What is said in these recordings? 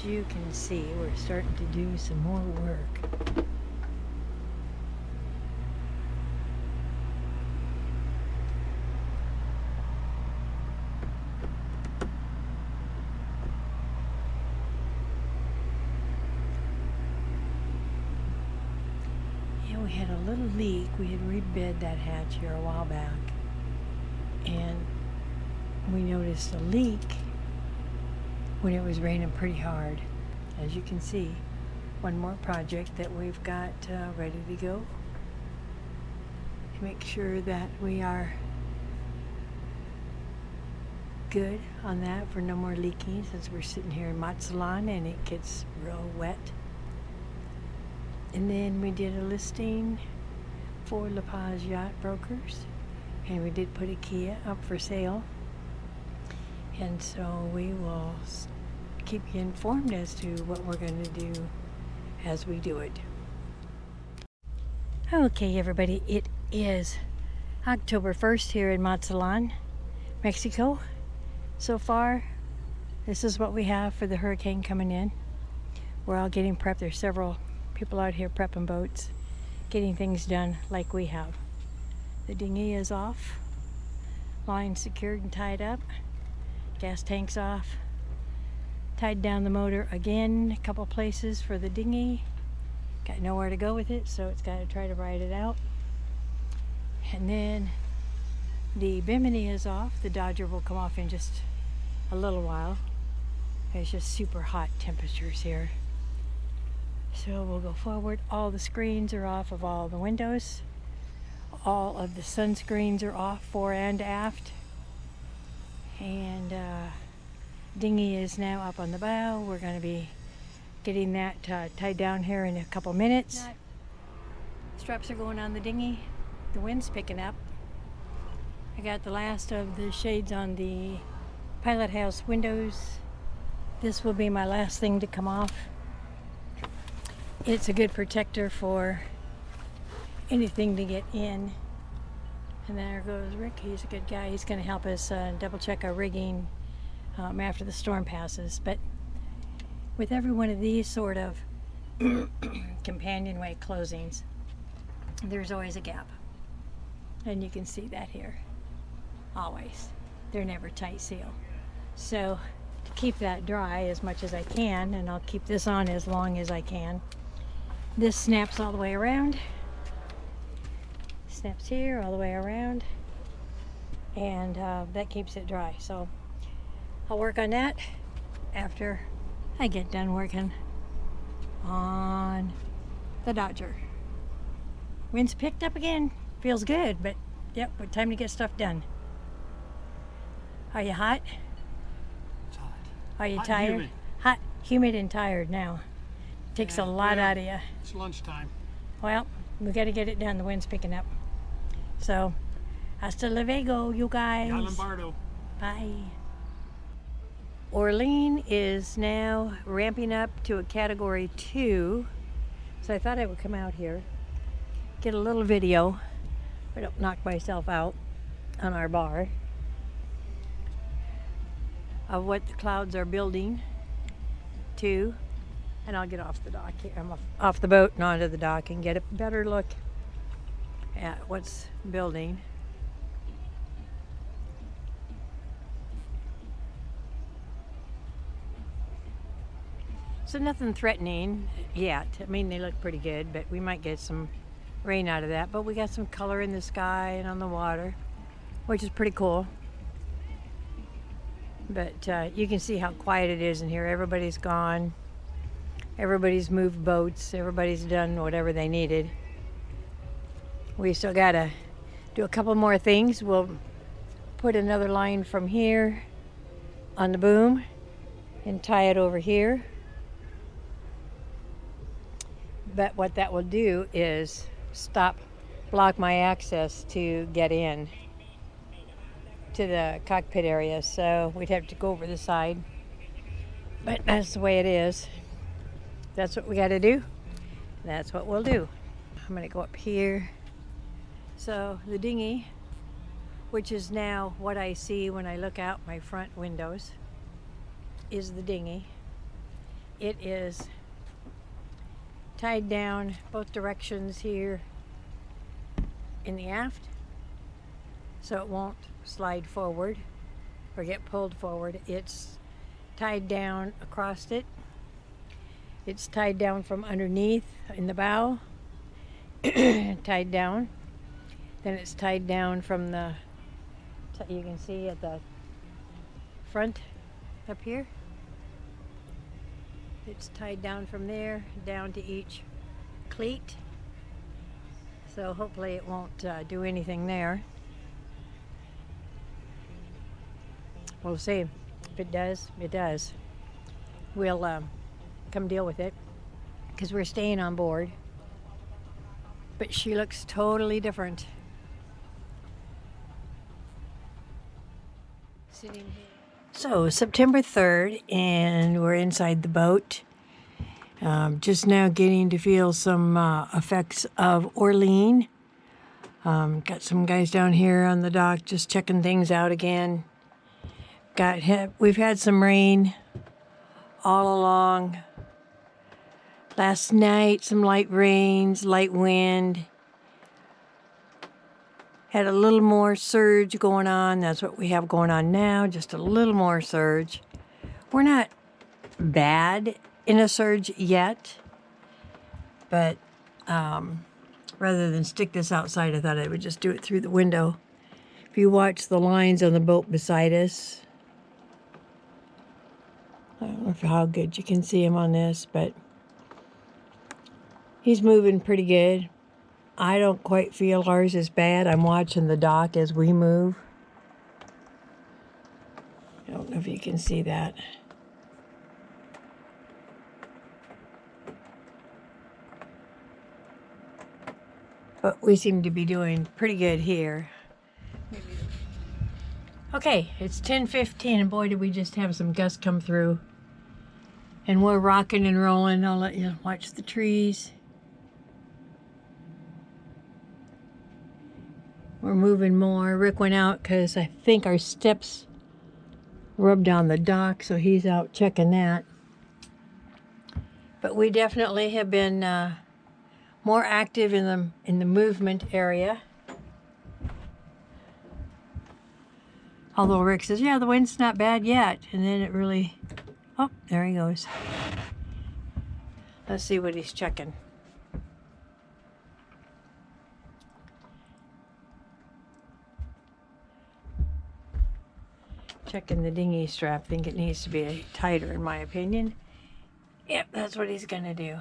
as you can see, we're starting to do some more work. Yeah, we had a little leak. We had rebed that hatch here a while back, and we noticed a leak when it was raining pretty hard. As you can see, one more project that we've got ready to go to make sure that we are good on that for no more leaking, since we're sitting here in Mazatlán and it gets real wet. And then we did a listing for La Paz Yacht Brokers, and we did put AKIA up for sale. And so we will keep you informed as to what we're going to do as we do it. Okay, everybody, it is October 1st here in Mazatlán, Mexico. So far, this is what we have for the hurricane coming in. We're all getting prepped. There's several people out here prepping boats, getting things done like we have. The dinghy is off, line secured and tied up. Gas tank's off, tied down the motor again, a couple places for the dinghy. Got nowhere to go with it, so it's got to try to ride it out. And then the bimini is off. The Dodger will come off in just a little while. It's just super hot temperatures here. So we'll go forward. All the screens are off of all the windows. All of the sunscreens are off fore and aft. And dinghy is now up on the bow. We're going to be getting that tied down here in a couple minutes. Straps are going on the dinghy. The wind's picking up. I got the last of the shades on the pilot house windows. This will be my last thing to come off. It's a good protector for anything to get in. And there goes Rick. He's a good guy. He's going to help us double check our rigging after the storm passes. But with every one of these sort of companionway closings, there's always a gap. And you can see that here. Always. They're never tight seal. So to keep that dry as much as I can, and I'll keep this on as long as I can, this snaps all the way around. Snaps here all the way around, and that keeps it dry. So I'll work on that after I get done working on the Dodger. Wind's picked up again. Feels good, but yep, it's time to get stuff done. Are you hot? It's hot. Are you Hot and tired? humid. Hot, humid, and tired now. Takes a lot out of you. It's lunchtime. Well, we got to get it done. The wind's picking up. So, hasta luego, you guys. Lombardo. Bye. Orlene is now ramping up to a category 2. So I thought I would come out here, get a little video, I don't knock myself out on our bar, of what the clouds are building to. And I'll get off the dock here. I'm off the boat and onto the dock and get a better look at what's building. So nothing threatening yet. I mean, they look pretty good, but we might get some rain out of that. But we got some color in the sky and on the water, which is pretty cool. But you can see how quiet it is in here. Everybody's gone. Everybody's moved boats. Everybody's done whatever they needed. We still gotta do a couple more things. We'll put another line from here on the boom and tie it over here. But what that will do is block my access to get in to the cockpit area. So we'd have to go over the side. But that's the way it is. That's what we got to do. That's what we'll do. I'm going to go up here. So the dinghy, which is now what I see when I look out my front windows, is the dinghy. It is tied down both directions here in the aft, so it won't slide forward or get pulled forward. It's tied down across it. It's tied down from underneath in the bow, tied down. Then it's tied down from the, you can see at the front up here. It's tied down from there down to each cleat. So hopefully it won't do anything there. We'll see. If it does, it does. We'll come deal with it because we're staying on board. But she looks totally different. Sitting here. So September 3rd, and we're inside the boat. Just now getting to feel some effects of Orlene. Got some guys down here on the dock just checking things out again. We've had some rain all along. Last night, some light rains, light wind. Had a little more surge going on. That's what we have going on now, just a little more surge. We're not bad in a surge yet, but rather than stick this outside, I thought I would just do it through the window. If you watch the lines on the boat beside us, I don't know how good you can see him on this, but he's moving pretty good. I don't quite feel ours is bad. I'm watching the dock as we move. I don't know if you can see that. But we seem to be doing pretty good here. Okay, it's 10:15, and boy, did we just have some gusts come through. And we're rocking and rolling. I'll let you watch the trees. We're moving more. Rick went out because I think our steps rubbed on the dock, so he's out checking that. But we definitely have been more active in the movement area. Although Rick says, yeah, the wind's not bad yet. And then it really, oh, there he goes. Let's see what he's checking. Checking the dinghy strap. Think it needs to be tighter, in my opinion. Yep, that's what he's gonna do.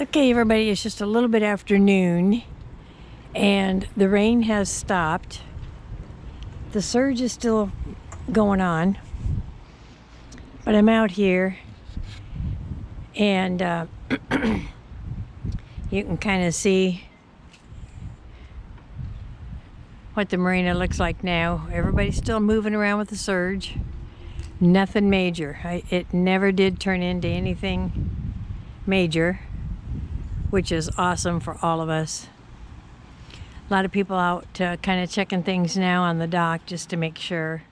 Okay, everybody, it's just a little bit after noon, and the rain has stopped. The surge is still going on, but I'm out here, and you can kind of see what the marina looks like now. Everybody's still moving around with the surge. Nothing major. It never did turn into anything major, which is awesome for all of us. A lot of people out kind of checking things now on the dock just to make sure.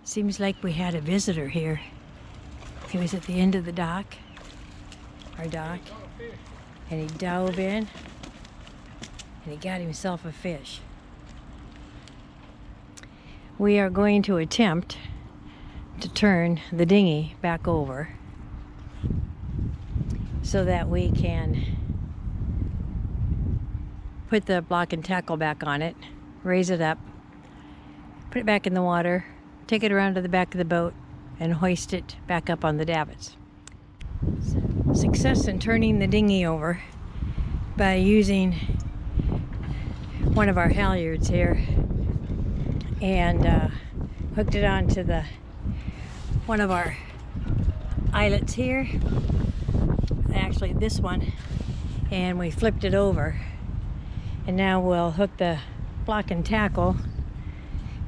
Seems like we had a visitor here. He was at the end of the dock, our dock, and he dove in and he got himself a fish. We are going to attempt to turn the dinghy back over so that we can put the block and tackle back on it, raise it up, put it back in the water, take it around to the back of the boat, and hoist it back up on the davits. Success in turning the dinghy over by using one of our halyards here, and hooked it onto one of our eyelets here, actually this one, and we flipped it over, and now we'll hook the block and tackle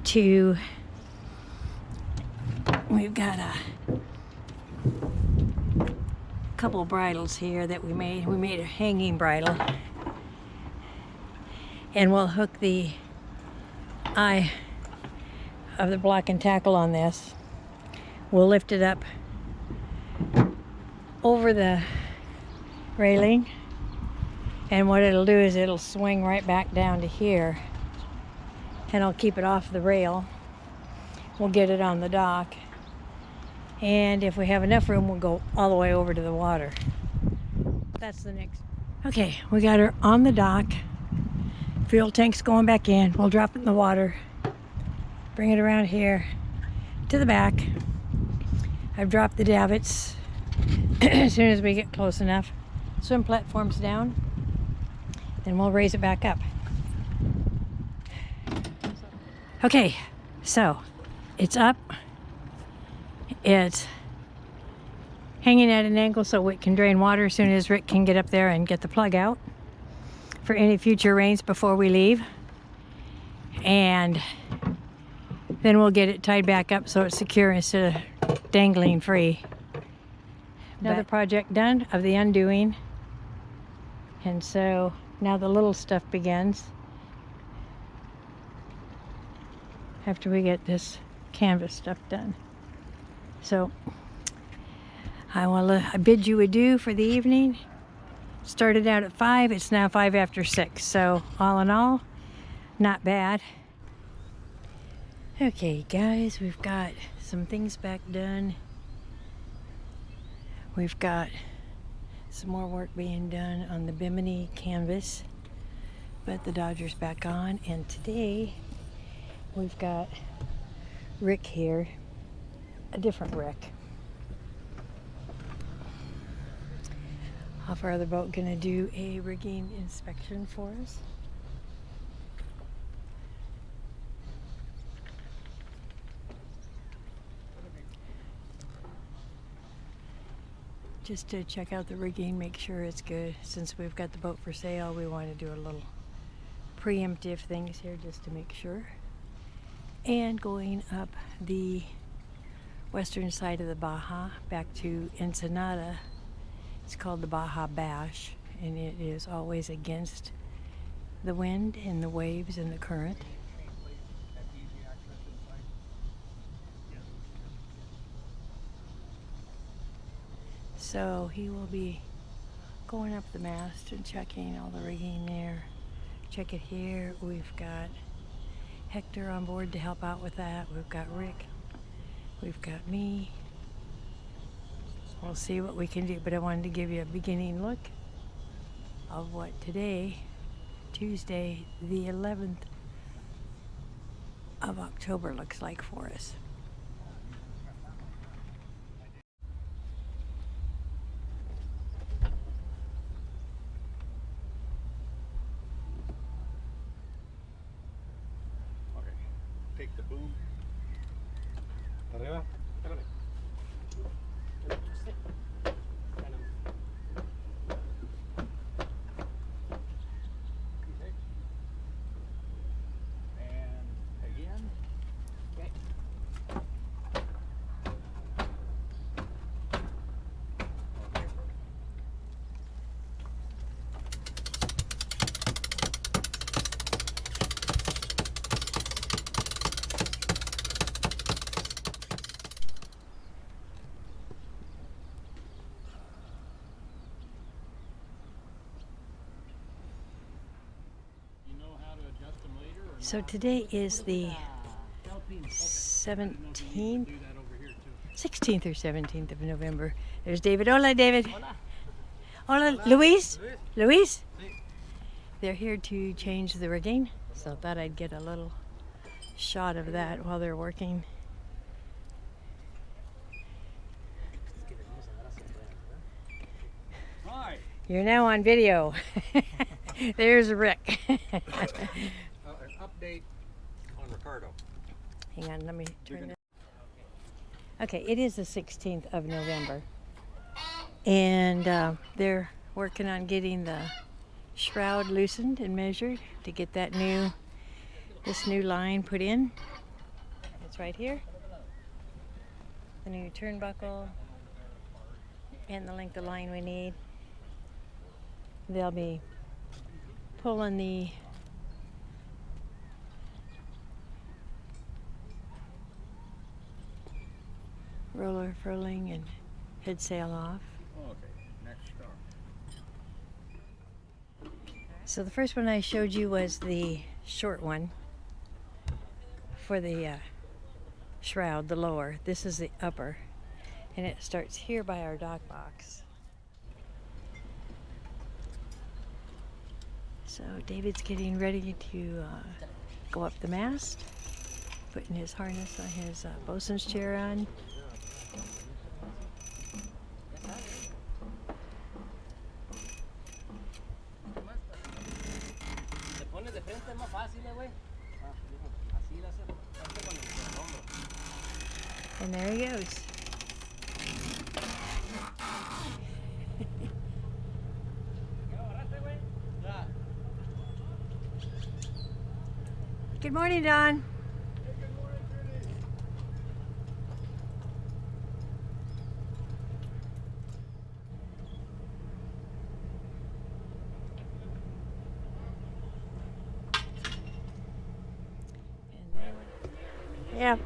to, we've got a couple bridles here that we made a hanging bridle, and we'll hook the of the block and tackle on this. We'll lift it up over the railing, and what it'll do is it'll swing right back down to here, and I'll keep it off the rail. We'll get it on the dock, and if we have enough room, we'll go all the way over to the water. That's the next. Okay, we got her on the dock. Fuel tank's going back in. We'll drop it in the water, bring it around here to the back. I've dropped the davits. As soon as we get close enough, swim platforms down, then we'll raise it back up. Okay, so it's up. It's hanging at an angle so it can drain water as soon as Rick can get up there and get the plug out for any future rains before we leave. And then we'll get it tied back up so it's secure instead of dangling free. Another project done of the undoing. And so now the little stuff begins after we get this canvas stuff done. So I bid you adieu for the evening. Started out at 5, it's now 5 after 6. So all in all, not bad. Okay guys, we've got some things back done. We've got some more work being done on the Bimini canvas, but the Dodger's back on, and today we've got Rick here, a different Rick. Off our other boat, gonna do a rigging inspection for us. Just to check out the rigging, make sure it's good. Since we've got the boat for sale, we want to do a little preemptive things here just to make sure. And going up the western side of the Baja back to Ensenada, it's called the Baja Bash, and it is always against the wind and the waves and the current. So he will be going up the mast and checking all the rigging there. Check it here. We've got Hector on board to help out with that. We've got Rick. We've got me. We'll see what we can do, but I wanted to give you a beginning look of what today, Tuesday, the 11th of October, looks like for us. Take the boom. Arriba. Espérame. And again. Okay. So today is the 17th, 16th or 17th of November. There's David. Hola, David. Hola, Luis. Luis. They're here to change the rigging, so I thought I'd get a little shot of that while they're working. Hi. You're now on video. There's Rick. An update on Ricardo. Hang on, let me turn it. Okay, it is the 16th of November. And they're working on getting the shroud loosened and measured to get this new line put in. It's right here. The new turnbuckle and the length of line we need. They'll be pulling the roller furling and head sail off. Okay, next stop. So the first one I showed you was the short one for the shroud, the lower. This is the upper, and it starts here by our dock box. So David's getting ready to go up the mast, putting his harness on his bosun's chair on. And there he goes. Good morning, Don. Yeah.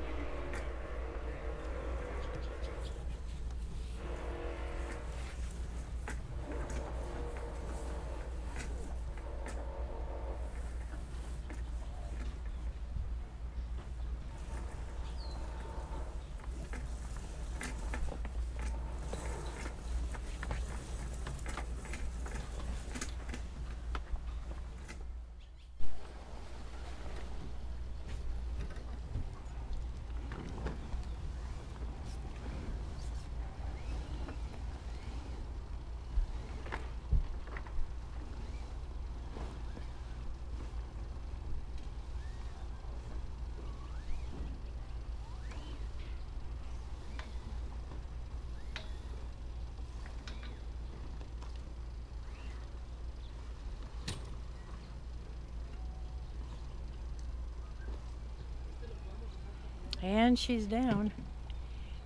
And she's down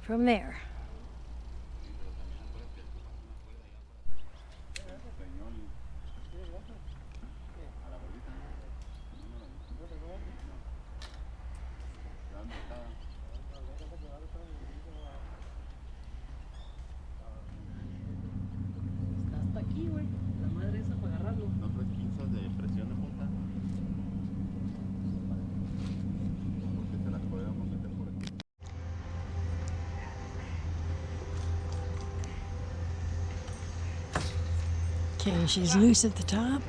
from there. Hasta aquí, güey. La madre esa para agarrarlo. ¿No traes pinzas de presión de punta? Porque te las podemos meter por aquí. Okay, she's loose at the top.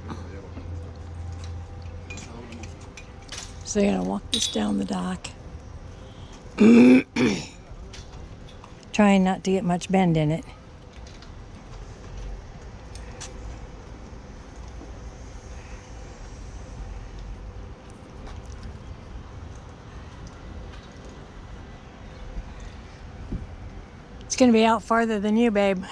So they're gonna walk this down the dock. Trying not to get much bend in it. It's gonna be out farther than you, babe.